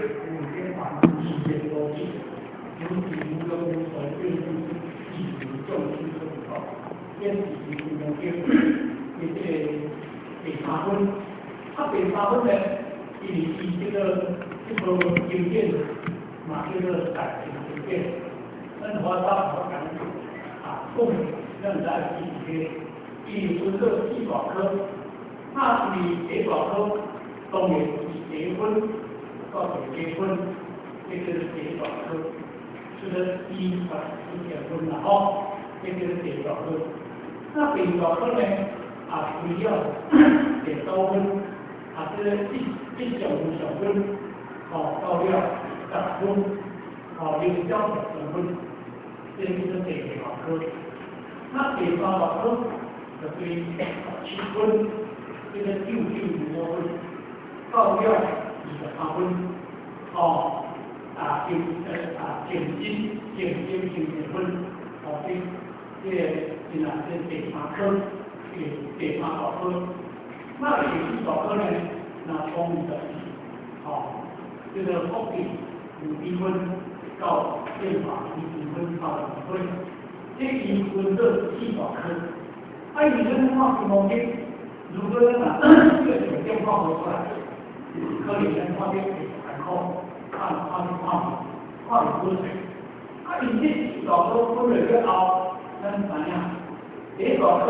接五天法一天多进，尤其无用无所谓技术重视的时候，因此无用你第三分，第三分呢，以这个邮件嘛，这个感情邮件，生活当好感共认在一起，以这个医保科，那你医保科当然以结婚。到结婚，这个是结保科，就是依法是结婚了哦，这个是结保科。那结保科呢，主要结高分，这个一小分，到10分，有交的10分，这个是结保科。那结保科就是7分，这个9多分，到23分，减分，这第三科，第三保科，那第保科呢，那从这个福利5分到宪法5分到2分，这一分的4保科，你这个话题方面，如果这个酒店放不出来。可以人方面还好，看水。你这老师分了以后，那怎样？这老师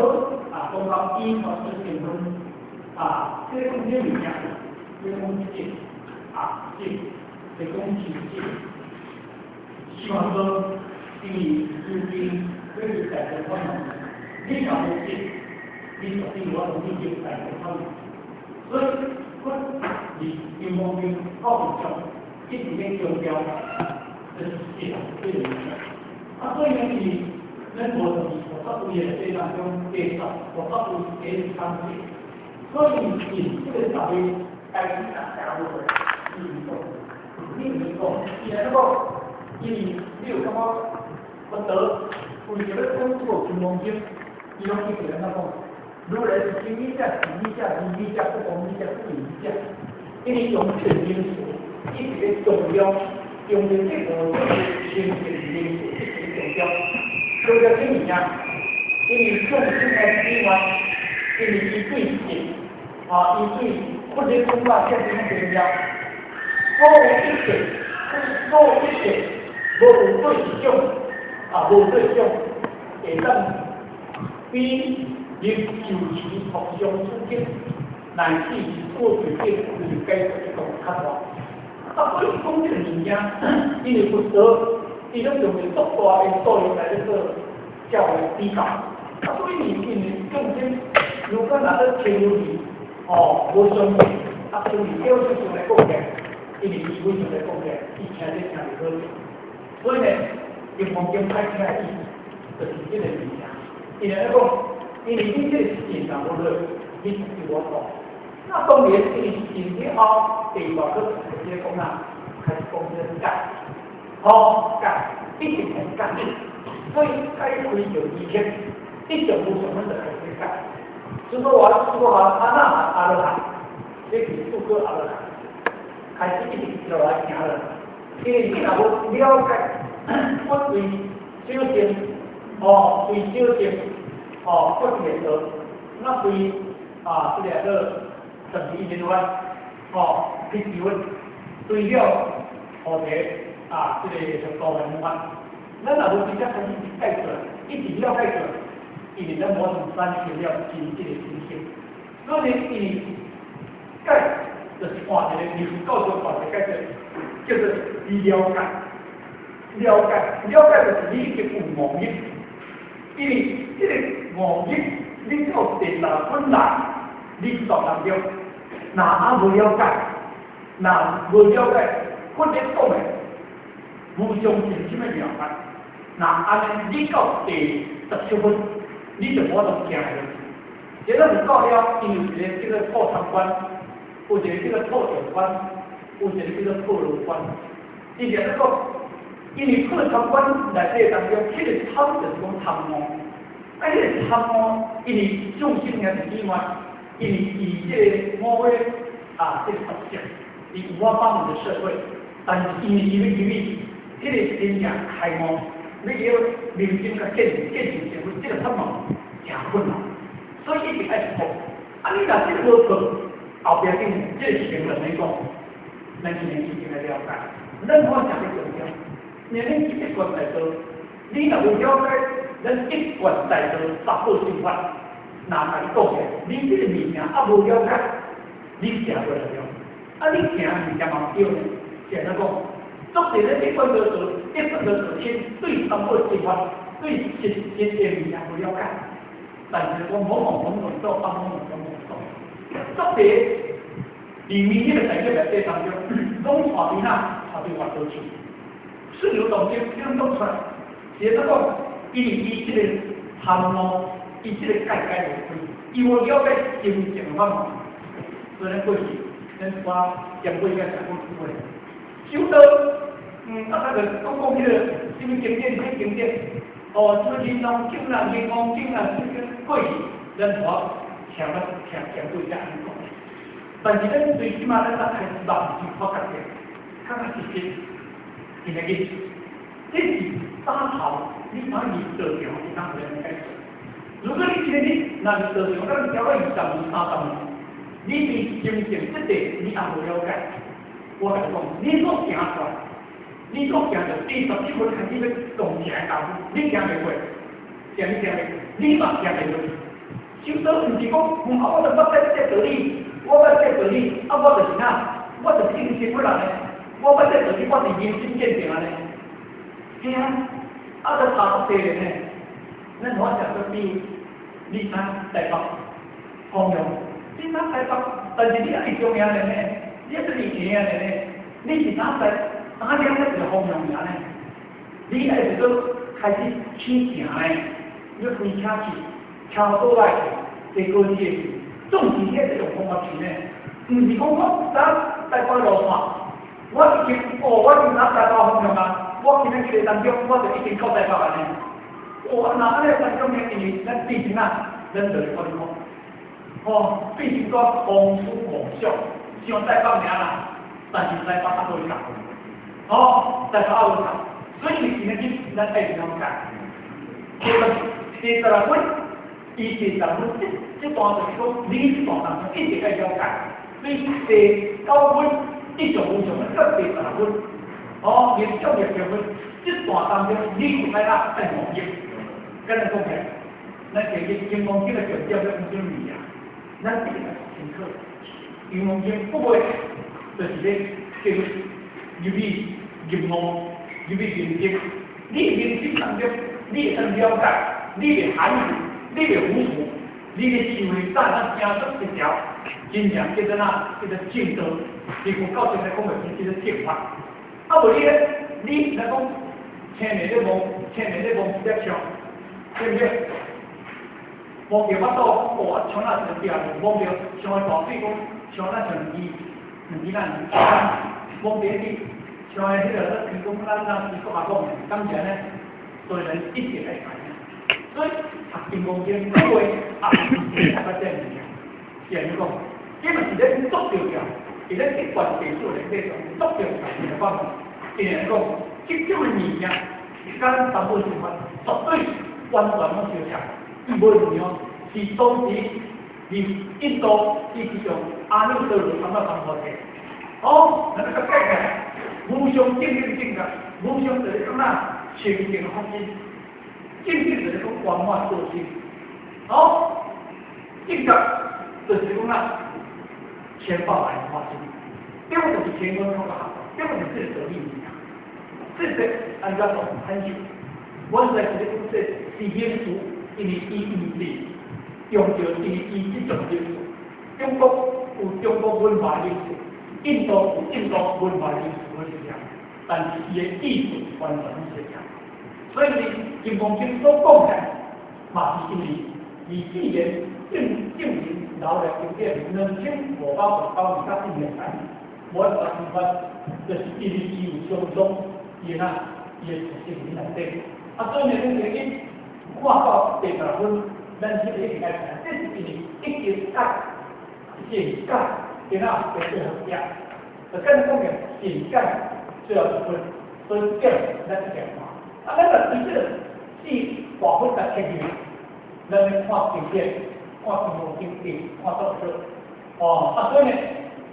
都到1考试7分，这个东西里面，这个东西这个东西希望说你资金可以改变方面，你想东西，你决定我东西就改变方面，所以。你金方面靠比较，一直在中标，这是最明显。所以呢，你任何东西，我告诉你的这当中介绍，我告诉你给你商品，所以你这个稍微该去打部分，你能够，你能够，你有什么不得，为这个工作金方面，你要去给人那种。如来是经一下、体一下、理一下、不同一下、不理一下，因为用全因素，一直在重要，用的这个就是先天因素，一直重要。所以跟你一样，因为重心在另外，因为一对性，一对或者通话现在很重要。多一点，无对象，无对象，会当比。因求其同相出境，乃至于做决定是该一种看法。所以讲这个物件，因为不得，伊拢用的足大的作用来这个较为比较。所以你重点，如果拿到前有你，无相信，前有要求上来讲嘅，因为伊为上来讲嘅，以前咧听唔好。所以呢，用黄金拍起来意思，就是这个物件。因为讲。因为你这个事情上，无论你自己我讲，那当然你今天第二个直接讲开始讲这个改，一定很改，所以改会有一天，一种无什么的开始改。说完，阿罗汉，这是数个阿罗汉，开始一定要来行了，因为你若无了解，我为修行，为修行。不选择，那对这个等级阶段，必须问，对了，这个高文化，咱若无直接从解出来，一直了解出来，因为咱无从三学了真这个信息，所以你解就是换一个，你告诉换一个解释，就是了解，就是你去有妄念。因为这个妄念，你靠电脑本来，你做当中，无了解，无了解，或者讲的无相信什么样法，安尼你到第17分，你就无从行下去。这个唔够了，因为这个破仓关，有一个这个破酒关，有一个这个破炉关，伊就那个。因为破仓关内底当中，这个贪就是讲贪污，这个贪污，因为重心也是以外，因为以这个5月这个特性，以5帮我们的社会，但是因为这个真正开幕，你要民众甲建设社会，这个项目真困难，所以一直爱拖。啊，你若这个无做，后壁顶这个成本来讲，咱今年已经来了解，咱我讲的重要，年龄一贯来说，你若无了解，咱一贯来说达到生活，哪甲你讲嘅？你这个物件啊无了解，你行不了了。啊，你行物件嘛对呢？现在讲，作者咧一贯来说，对生活生活，对实物件不了解，但是我往做，帮忙做。作者里面这个产业在当中，拢传边啊，传对外头去，顺流动性这种做出来，写得讲，伊这个项目，伊这个改无开，伊无了解真正方法，所以过去咱话讲过一个讲过机会，收到那个公共迄个什么景点，哦，最近拢竟然这个过去，咱话听过一下安尼讲。但是咱最起码咱开始慢慢去发觉嘅，看看实际，现在嘅，这是打头，你把你做掉，你当然能改善。如果你今天那你做掉，咱调到20年、30年，你对真正这个你也无了解，我甲你讲，你所行出来，你所行着27分开始要动起来打鼓，你行袂过，你嘛行袂过。收到唔是讲，我就要在这道理。我要这道理，啊，我就是哪，我就是正心不人嘞。我要这道理，我是人心见定嘞。是啊，啊，都差不多嘞呢。咱我讲说比你看台北、方向，你看台北，但是你也是中央人呢，你也是年轻人呢，你是哪在哪两个是方向人呢？你还是说开始起行呢？要开车去，车倒来，这个是。重视这种方法去呢，唔是讲我咱台北路线，我已经拿台北方向啊，我今日去当中我就已经到台北了呢。那安尼当中呢，因为咱毕竟啊，咱就是讲，毕竟讲风俗广俗，像台北名啦，但是台北还无讲，台北还无讲，所以今日咱爱怎样讲？接着来问。伊是咱们这段就是讲历史当中一直在了解，所以9分一种无穷的特别10分，连教育学分这段当中你就爱啦在农业，跟人讲起，咱经过这个重点要讲什么呀？咱这个深刻，因为不会就是咧叫入去入门，入去认识，你认识当中你会了解，你会涵养。你的糊涂，你的行为占咱家属一条，真正叫做哪？叫做正道。你从到现在讲的是叫做正法。啊，无你咧，你来讲，前面咧望直接唱，对不对？望着我到，唱那成调，望着唱的大水讲，唱那成两支望着你唱的迄个，譬如讲咱是国话讲的，感觉呢，所以人一直来看。所以经过经过会大家这样讲，是安尼讲，基本是咧捉着了，是咧一贯技术的这种捉着条件的方法。是安尼讲，这种的物件，咱淡薄生活绝对完全拢相像，伊无一样，是当时印度是这种阿耨多罗三个方法的，那个改革，无上正正的，无上就是讲哪，全面发展。正就是讲文化做事，正就是讲啦，钱包来发展，第二就是钱包靠个好，第二就是得利益。这个按照讲很久，我在这个是因素，因为是用着伊这种因素，中国有中国文化因素，印度有印度文化因素的这样，但是伊的艺术完全是这样。所以金光经所讲的，嘛是因为24年证明老了有点2558到24年3年，我发现就是因为伊有相当伊呐伊的实性内底，所以呢，你看到80分，咱这个一定爱看，这是因为一直现改，对啦，对合约，就跟讲的现改最后一分，所以这咱是变化。啊，咱个对这个是大分的天气，咱们看景点，看新闻景点，看到说，哦，啊，所以呢，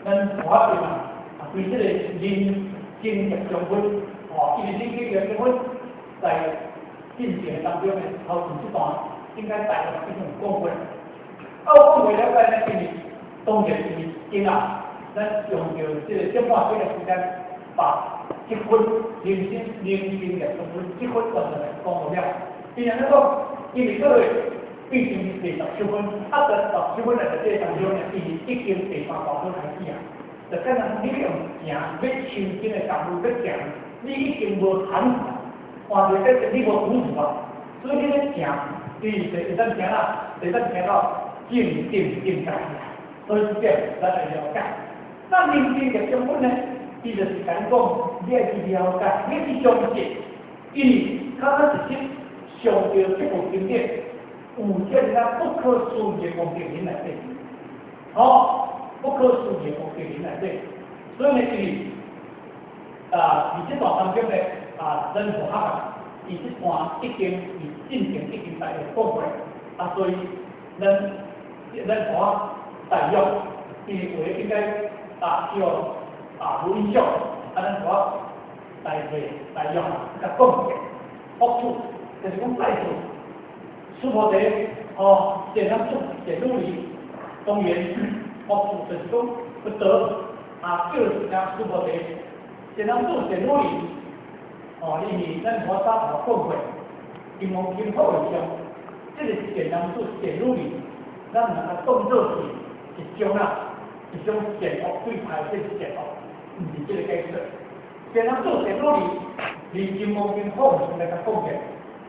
咱华对嘛，啊，对这个人经济相关，哦，因为人经济相关在进行当中呢，头前这段应该带来一种讲话。啊，讲话了解呢，因为当然是经啊，咱用着这个这半几个时间，把结婚、人生、人经的相关结婚等等讲好了。既然那个因为各位毕竟是第10分，啊，在10分来的这当中呢，是已经第3大分开始啊。就可能你用行要求经的道路要行，你已经无谈法，换做这你无补助啊，所以你咧行，你会当行啦，会当行到正在，所以这咱来了解。那人经的相关呢，伊就是讲你要去了解，你去相信，因为它是上到这部经典，有这个不可思议的功德人来底，哦。不可思议的给人来对，所以呢，是这段当中呢，任何学啊，伊这段已经进行已经大个讲过，所以任何大用，因为应该叫无影响，任何大用甲讲嘅好处，就是讲歹处，苏婆地简单处简路里公园。好处就是讲不得就是讲苏博地，简单做简努力，因为咱我早讲过，金融今后的上，这个简单做简努力，咱能够当做是一种减恶对派这是减恶，唔是这个解释。简单做简努力，离金融今后的那个贡献，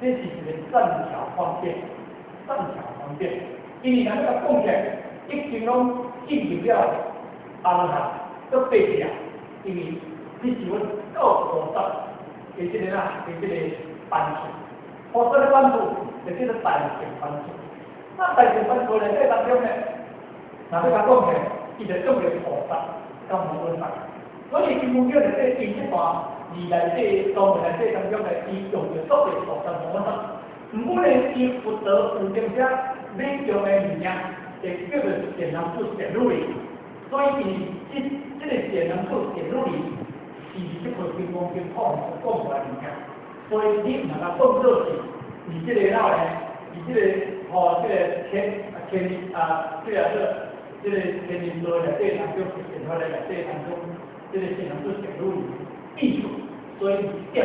这是一个善巧方便，因为咱那个贡献已经拢。进行了安排，都背起来，因为你是阮到菩萨的这个班数，菩萨的班数就叫做大乘班数。那大乘班数呢，在当中呢，若要甲讲起，伊就用着菩萨甲无论法。所以金刚经在这第1段里来这当来这当中呢，伊用着所谓菩萨无论法。不过呢，伊不得有点些美中的物件。也叫做简单处简路里，所以这个简单处简路里是这个金刚经后面所讲出来的物件，所以你能够动作是，你这个呢，你这个这个天人座的这当中显出来的这当中，这个简单处简路里艺术，所以这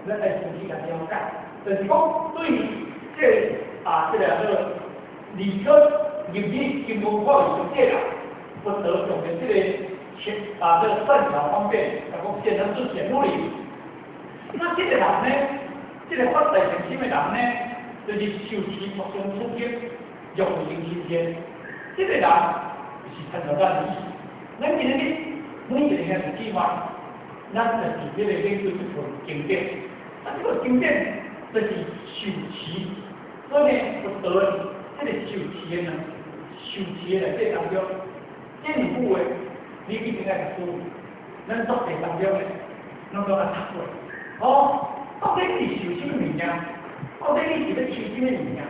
咱来仔细来了解，就是讲对于这个理科。入去金刚法里头啦，不得用的这个这个善巧方便，讲简单做简路里。那这个人呢，这个发大成心的人呢，就是受持佛像出经，用行心间。这个人是参照咱的意思。咱今日每一个人是计划，咱就是这个研究这部经典。这个经典就是受持，所以呢，不得这个受持呢。受持的这当中，这2部的，你一定要去注意。咱作者当中呢，咱都要读过。到底你受什么物件？到底你是要受什么物件？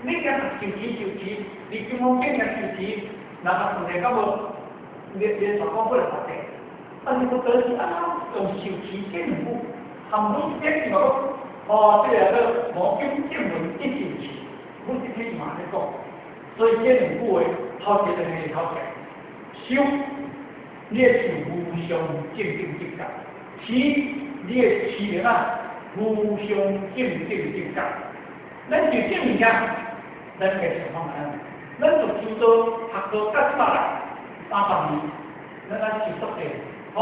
你讲受持，你金刚经嘅受持，那个是到无连续讲不了大嘅。但是不得是用受持这2部，含每一点就讲，这个无经正文一受持，每一天嘛在讲。所以这2部的头一个就是头一，修你的是无上正正觉，持你的持名无上正正觉。咱就这物件，咱嘅情况哪样？咱就修到学到甲即摆来300年，咱受足者，受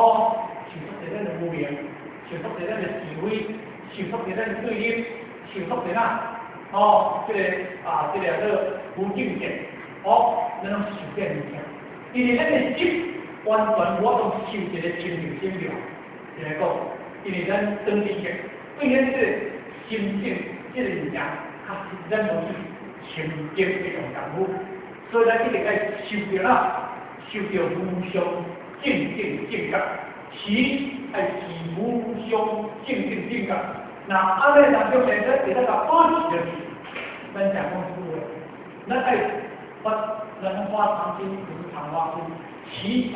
足者咱的无名，受足者咱的智慧，受足者咱的对立，受足者这个无正见，咱拢受这物件，因为咱的心完全我都受一个清净心了，就来讲，因为咱当地嘅对咱这个心性这个物件，咱无去清净这种感悟，所以咱一定要受到无上正正觉，持爱起伏凶，静静静个。那安尼咱就变成给那个保持的去，咱讲公司的，那爱发人花长心，不是长花心，起。